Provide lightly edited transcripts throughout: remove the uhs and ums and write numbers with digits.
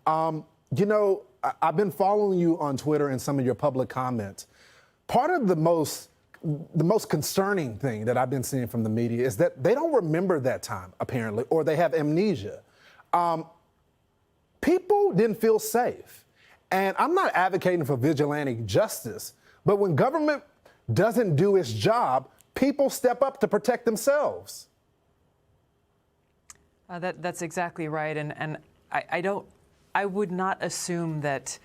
You know, I've been following you on Twitter and some of your public comments. Part of the most concerning thing that I've been seeing from the media is that they don't remember that time, apparently, or they have amnesia. People didn't feel safe. And I'm not advocating for vigilante justice, but when government doesn't do its job, people step up to protect themselves. That's exactly right. And I would not assume that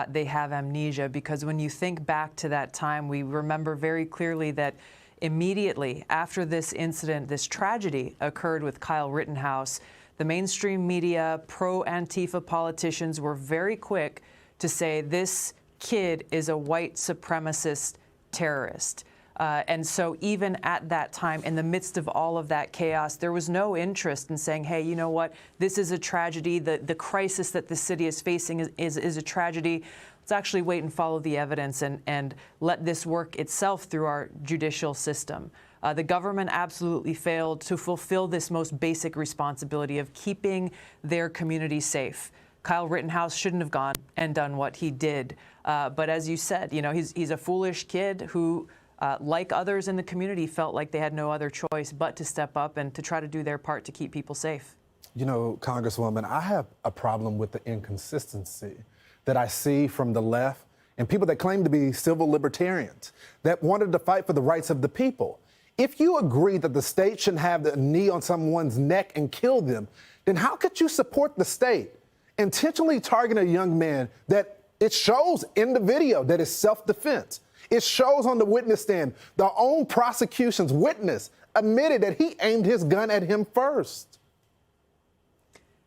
they have amnesia, because when you think back to that time, we remember very clearly that immediately after this incident, this tragedy occurred with Kyle Rittenhouse, the mainstream media, pro-Antifa politicians were very quick to say this kid is a white supremacist terrorist. And so even at that time, in the midst of all of that chaos, there was no interest in saying, hey, you know what, this is a tragedy. The crisis that the city is facing is a tragedy. Let's actually wait and follow the evidence and let this work itself through our judicial system. The government absolutely failed to fulfill this most basic responsibility of keeping their community safe. Kyle Rittenhouse shouldn't have gone and done what he did. But as you said, you know, he's a foolish kid who, like others in the community, felt like they had no other choice but to step up and to try to do their part to keep people safe. You know, Congresswoman, I have a problem with the inconsistency that I see from the left and people that claim to be civil libertarians that wanted to fight for the rights of the people. If you agree that the state shouldn't have the knee on someone's neck and kill them, then how could you support the state intentionally targeting a young man that it shows in the video that is self-defense? It shows on the witness stand, the own prosecution's witness admitted that he aimed his gun at him first.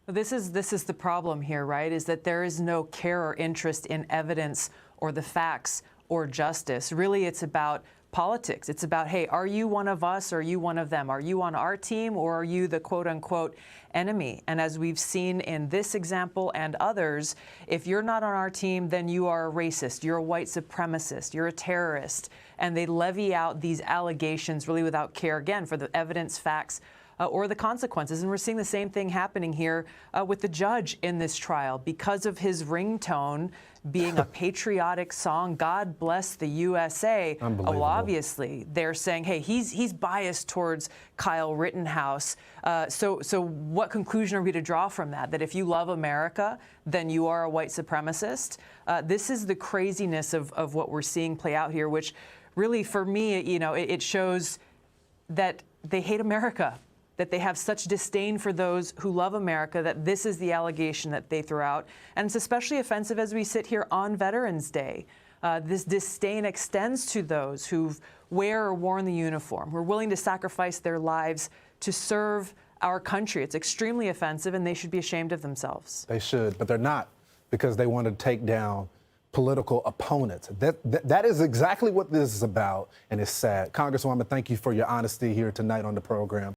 This is the problem here, right? Is that there is no care or interest in evidence or the facts or justice. Really, it's about politics. It's about, hey, are you one of us or are you one of them? Are you on our team or are you the quote-unquote enemy? And as we've seen in this example and others, if you're not on our team, then you are a racist, you're a white supremacist, you're a terrorist. And they levy out these allegations really without care, again, for the evidence, facts, or the consequences. And we're seeing the same thing happening here with the judge in this trial. Because of his ringtone being a patriotic song, God Bless the USA, well, obviously they're saying, hey, he's biased towards Kyle Rittenhouse. So what conclusion are we to draw from that? That if you love America, then you are a white supremacist? This is the craziness of what we're seeing play out here, which really, for me, you know, it shows that they hate America, that they have such disdain for those who love America, that this is the allegation that they throw out. And it's especially offensive as we sit here on Veterans Day. This disdain extends to those who wear or worn the uniform, who are willing to sacrifice their lives to serve our country. It's extremely offensive, and they should be ashamed of themselves. They should, but they're not, because they want to take down political opponents. That is exactly what this is about, and it's sad. Congresswoman, thank you for your honesty here tonight on the program.